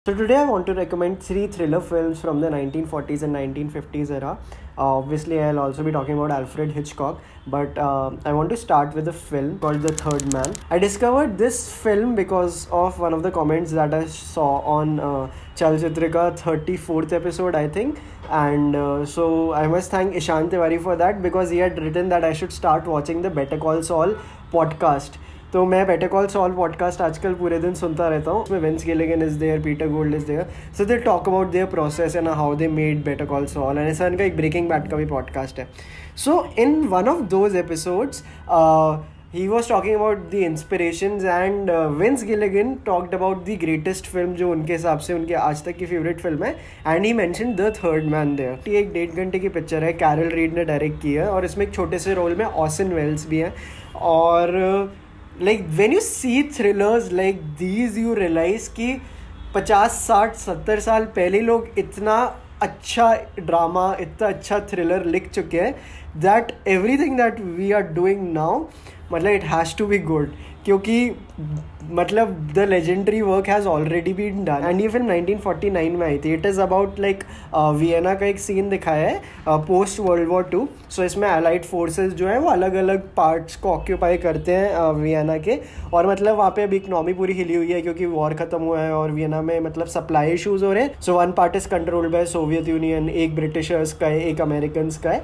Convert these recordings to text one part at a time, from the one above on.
So today I want to recommend three thriller films from the 1940s and 1950s era. Obviously, I'll also be talking about Alfred Hitchcock, but I want to start with a film called The Third Man. I discovered this film because of one of the comments that I saw on Chalchitrika 34th episode, I think. And so I must thank Ishan Tiwari for that because he had written that I should start watching the Better Call Saul podcast. तो मैं better Call sol podcast आजकल पूरे दिन सुनता रहता हूँ. उसमें Vince Gilligan is there, Peter Gould is there, so they talk about their process and how they made Better Call Saul. And ऐसा इनका एक ब्रेकिंग बैड का भी पॉडकास्ट है. So in one of those episodes he was talking about the inspirations and Vince Gilligan talked about the greatest film जो उनके हिसाब से उनके आज तक की फेवरेट फिल्म है. And he mentioned the third man there. ये एक 1.5 घंटे की पिक्चर है, कैरल रीड ने डायरेक्ट की है और इसमें एक छोटे से रोल में ऑर्सन वेल्स भी है. और like when you see thrillers like these you realize कि 50, 60, 70 साल पहले लोग इतना अच्छा ड्रामा, इतना अच्छा थ्रिलर लिख चुके हैं that everything that we are doing now मतलब it has to be good क्योंकि मतलब the legendary work has already been done. And ये फिल्म 1949 में आई थी. It is about like Vienna का एक सीन दिखाया है पोस्ट वर्ल्ड वॉर 2. सो इसमें अलाइड फोर्सेस जो है वो अलग अलग पार्ट्स को ऑक्यूपाई करते हैं वियना के. और मतलब वहाँ पे अभी इकनॉमी पूरी हिली हुई है क्योंकि वॉर ख़त्म हुआ है और वियना में मतलब सप्लाई इशूज़ हो रहे हैं. So one part is controlled by Soviet union, एक ब्रिटिशर्स का है, एक अमेरिकन्स का है.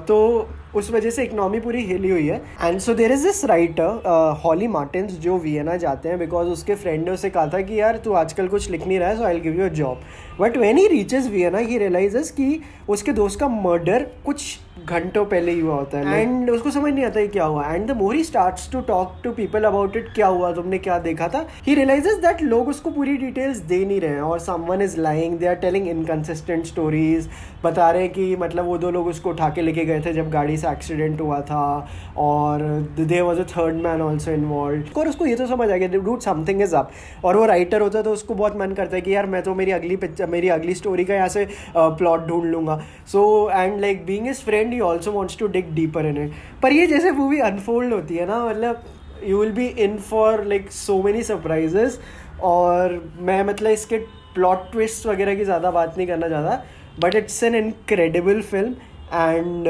तो उस वजह से इकनॉमी पूरी हिली हुई है. And so there is this writer Holly Martins जो वियना जाते हैं बिकॉज उसके फ्रेंड ने उसे कहा था कि यार तू आजकल कुछ लिख नहीं रहा है, so I will give you a job. But when he reaches Vienna he realizes कि उसके दोस्त का मर्डर कुछ घंटों पहले ही हुआ होता है एंड उसको समझ नहीं आता है क्या हुआ. And the more he starts to talk to people about it, क्या हुआ, तुमने क्या देखा था, ही रियलाइजेस दैट लोग उसको पूरी डिटेल्स दे नहीं रहे हैं और someone is lying, they are telling inconsistent stories. बता रहे हैं कि मतलब वो दो लोग उसको उठा के लेके गए थे जब गाड़ी से एक्सीडेंट हुआ था और there was a third man also involved. और उसको ये तो समझ आ गया डूड समथिंग इज अप. और वो राइटर होता है तो उसको बहुत मन करता है कि यार मैं तो मेरी अगली स्टोरी का यहाँ से प्लॉट ढूंढ लूँगा. So and like being his friend he also wants to dig deeper in it. पर ये जैसे मूवी अनफोल्ड होती है ना, मतलब you will be in for like so many surprises. और मैं मतलब इसके प्लॉट ट्विस्ट वगैरह की ज़्यादा बात नहीं करना चाहता, but it's an incredible film. And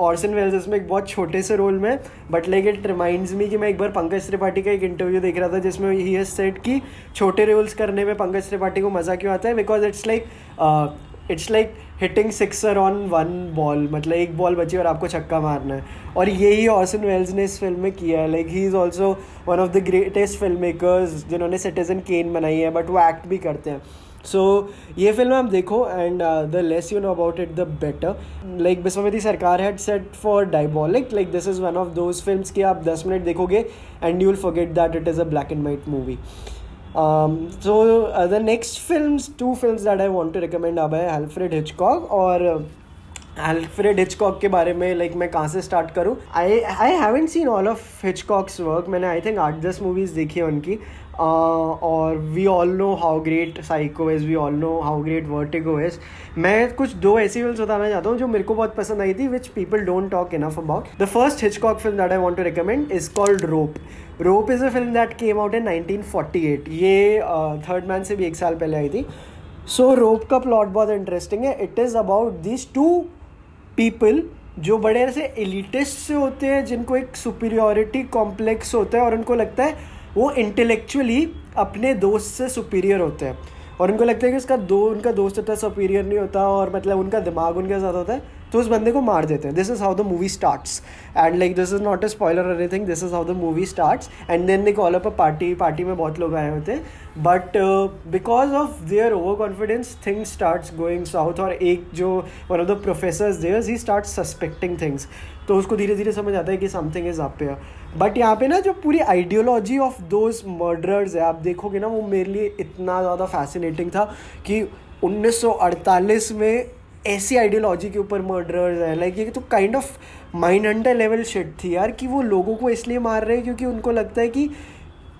Orson Welles इसमें एक बहुत छोटे से रोल में, but like it reminds me कि मैं एक बार पंकज त्रिपाठी का एक इंटरव्यू देख रहा था जिसमें ही हैज सेड कि छोटे रोल्स करने में पंकज त्रिपाठी को मज़ा क्यों आता है, because it's like hitting sixer on one ball. मतलब एक बॉल बची और आपको छक्का मारना है. और यही ऑर्सन वेल्स ने इस फिल्म में किया है. Like he is also one of the greatest film makers जिन्होंने सिटीजन केन बनाई है, बट वो एक्ट भी करते हैं. सो ये फिल्म आप देखो and the less you know about it the better. Like Biswamitri Sarkar had set for Diabolique, like this is one of those films कि आप 10 मिनट देखोगे and you will forget that it is a black and white movie. So the next two films that I want to recommend are by Alfred Hitchcock. और Alfred Hitchcock के बारे में like मैं कहाँ से स्टार्ट करूँ. I haven't seen all of Hitchcock's work. मैंने I think 8-10 movies देखी है उनकी. और we all know how great Psycho is, we all know how great Vertigo is. मैं कुछ दो ऐसी फिल्म्स बताना चाहता हूँ जो मेरे को बहुत पसंद आई थी, which people don't talk enough about. The first Hitchcock film that I want to recommend is called Rope. Rope is a film that came out in 1948. ये थर्ड मैन से भी 1 साल पहले आई थी. सो रोप का प्लॉट बहुत इंटरेस्टिंग है. It is about this 2 people जो बड़े ऐसे एलिटिस्ट से होते हैं, जिनको एक सुपीरियॉरिटी कॉम्प्लेक्स होता है और उनको लगता है वो इंटेलेक्चुअली अपने दोस्त से सुपीरियर होते हैं. और उनको लगता है कि उनका दोस्त इतना सुपीरियर नहीं होता और मतलब उनका दिमाग उनके साथ होता है, तो उस बंदे को मार देते हैं. This is how the movie starts. And like this is not a spoiler और anything, this is how the movie starts. And then they call up a party में बहुत लोग आए होते हैं, but because of their over confidence things starts going south. और एक जो one of the professors there he starts suspecting things. तो उसको धीरे धीरे समझ आता है कि something is up here. But यहाँ पे ना जो पूरी आइडियोलॉजी ऑफ दोज मर्डरर्स है, आप देखोगे ना, वो मेरे लिए इतना ज़्यादा फैसिनेटिंग था कि 1948 में ऐसी आइडियोलॉजी के ऊपर मर्डरर्स है. लाइक ये तो kind of mind Hunter level shit थी यार, कि वो लोगों को इसलिए मार रहे हैं क्योंकि उनको लगता है कि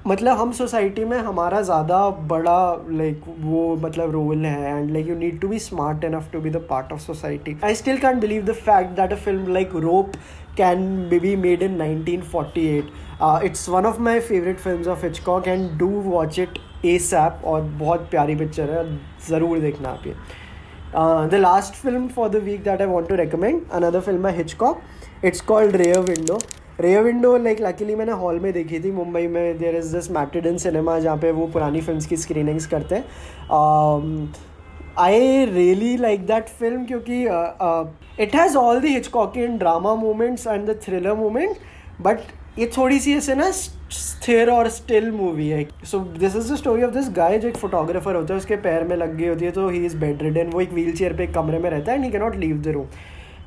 मतलब हम सोसाइटी में हमारा ज़्यादा बड़ा लाइक वो मतलब रोल है. And like you need to be smart enough to be the part of society. I still can't believe the fact that a film like Rope can be made in 1948. It's one of my favorite films of Hitchcock and do watch it ASAP और बहुत प्यारी picture है, ज़रूर देखना आप ये. The last film for the week that I want to recommend, another film by Hitchcock. It's called Rear Window. Rear Window like luckily मैंने hall में देखी थी मुंबई में. There is this Matadin Cinema जहाँ पे वो पुरानी फिल्म्स की स्क्रीनिंग्स करते हैं. I really like that film क्योंकि it has all the Hitchcockian drama moments and the thriller moment, but ये थोड़ी सी ऐसे ना स्थिर और स्टिल मूवी है. So this is the story of this guy जो एक फोटोग्राफर होता है, उसके पैर में लग गई होती है तो ही इज़ बेड रिडन. वो एक व्हील चेयर पर एक कमरे में रहता है and he can not leave the room.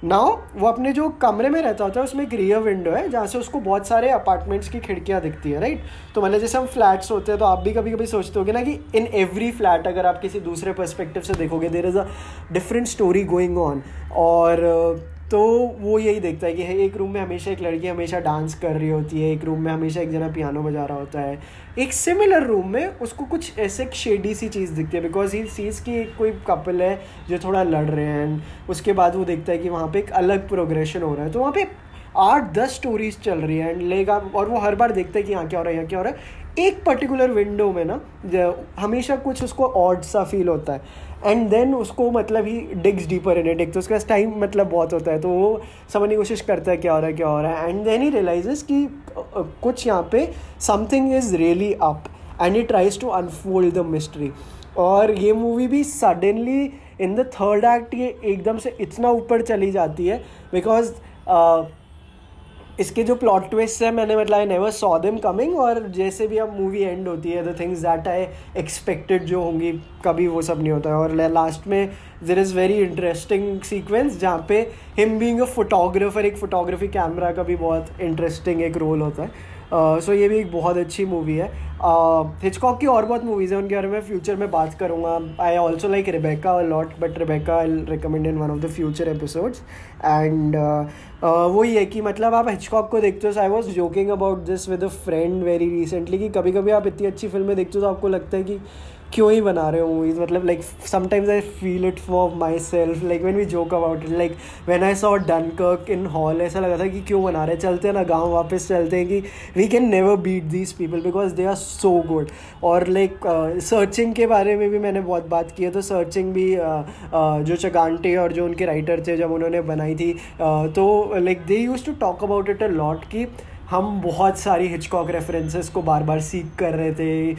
Now वो अपने जो कमरे में रहता होता है उसमें एक रियर विंडो है जहाँ से उसको बहुत सारे अपार्टमेंट्स की खिड़कियाँ दिखती है, राइट. तो मतलब जैसे हम फ्लैट्स होते हैं तो आप भी कभी कभी सोचते होगे ना कि इन एवरी फ्लैट अगर आप किसी दूसरे पर्सपेक्टिव से देखोगे there is a different story going on. और तो वो यही देखता है कि एक रूम में हमेशा एक लड़की हमेशा डांस कर रही होती है, एक रूम में हमेशा एक जना पियानो बजा रहा होता है. एक सिमिलर रूम में उसको कुछ ऐसे शेडी सी चीज़ दिखती है बिकॉज ही सीज की कोई कपल है जो थोड़ा लड़ रहे हैं. उसके बाद वो देखता है कि वहाँ पे एक अलग प्रोग्रेशन हो रहा है. तो वहाँ पे 8-10 स्टोरीज चल रही है एंड लेगा और वो हर बार देखता है कि यहाँ क्या हो रहा है, यहाँ क्या हो रहा है. एक पर्टिकुलर विंडो में ना हमेशा कुछ उसको ऑड सा फील होता है एंड देन उसको मतलब ही डिग्स डीपर इन इट. एक तो उसका टाइम मतलब बहुत होता है तो वो समझने की कोशिश करता है क्या हो रहा है क्या हो रहा है एंड देन ही रियलाइजेस कि कुछ यहाँ पे something is really up and he tries to unfold the mystery. और ये मूवी भी suddenly in the third act ये एकदम से इतना ऊपर चली जाती है बिकॉज इसके जो प्लॉट ट्विस्ट है मैंने मतलब I never saw them coming. और जैसे भी अब मूवी एंड होती है the things that I expected जो होंगी कभी वो सब नहीं होता है. और लास्ट में there is very interesting sequence जहाँ पे हिम बीइंग अ फोटोग्राफर, एक फोटोग्राफी कैमरा का भी बहुत इंटरेस्टिंग एक रोल होता है. सो ये भी एक बहुत अच्छी मूवी है. हिचकॉक की और बहुत मूवीज़ हैं, उनके बारे में फ्यूचर में बात करूँगा. I also like Rebecca a lot but Rebecca I recommend in one of the future episodes. And वही है कि मतलब आप हिचकॉक को देखते हो. So I was joking about this with a friend very recently कि कभी कभी आप इतनी अच्छी फिल्में देखते हो तो आपको लगता है कि क्यों ही बना रहे हो मूवीज़. मतलब like sometimes I feel it for myself like when we joke about it. Like when I saw Dunkirk in hall ऐसा लगा था कि क्यों बना रहे, चलते हैं ना गाँव वापस चलते हैं कि we can never beat these people because they are so good. और लाइक सर्चिंग के बारे में भी मैंने बहुत बात की है. तो सर्चिंग भी जो चगांटे और जो उनके राइटर थे जब उन्होंने बनाई थी तो like they used to talk about it a lot कि हम बहुत सारी हिचकॉक रेफरेंसेस को बार बार सीख कर रहे थे.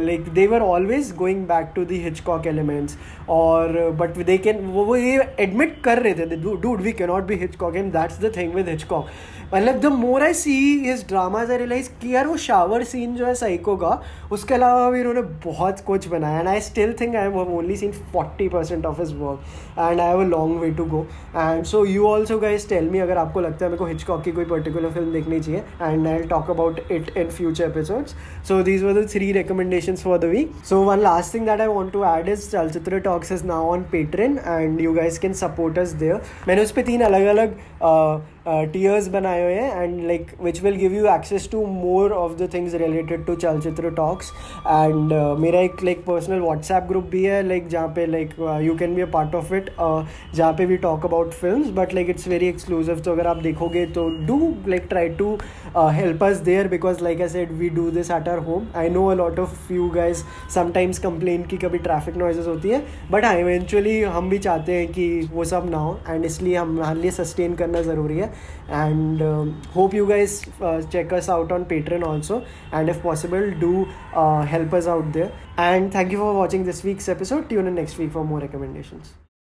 Like they were always going back to the Hitchcock elements. और बट दे कैन वो ये एडमिट कर रहे थे dude we can not be Hitchcock and that's the thing with Hitchcock. मतलब the more I see his dramas I realize कि यार वो शावर सीन जो है साइको का उसके अलावा भी इन्होंने बहुत कुछ बनाया. And I still think I have only seen 40% of his work and I have a long way to go. And so you also guys tell me अगर आपको लगता है मेरे को हिचकॉक की कोई पर्टिकुलर फिल्म देखनी चाहिए and I'll talk about it in future episodes. So these were the 3 recommendations for the week. So one last thing that I want to add is Chalchitra Talks is now on Patreon and you guys can support us there. मैंने उस पे 3 अलग-अलग tiers बनाए हुए हैं and like which will give you access to more of the things related to Chalchitra Talks. And मेरा एक like personal WhatsApp group भी है like जहाँ पे like you can be a part of it जहाँ पे we talk about films but like it's very exclusive. तो अगर आप देखोगे तो do like try to help us there because like I said we do this at our home. I know a lot of you guys sometimes complain कि कभी traffic noises होती है but हाँ eventually हम भी चाहते हैं कि वो सब ना हो and इसलिए हमारे लिए sustain करना ज़रूरी है. And hope you guys check us out on Patreon also and if possible do help us out there. And thank you for watching this week's episode. Tune in next week for more recommendations.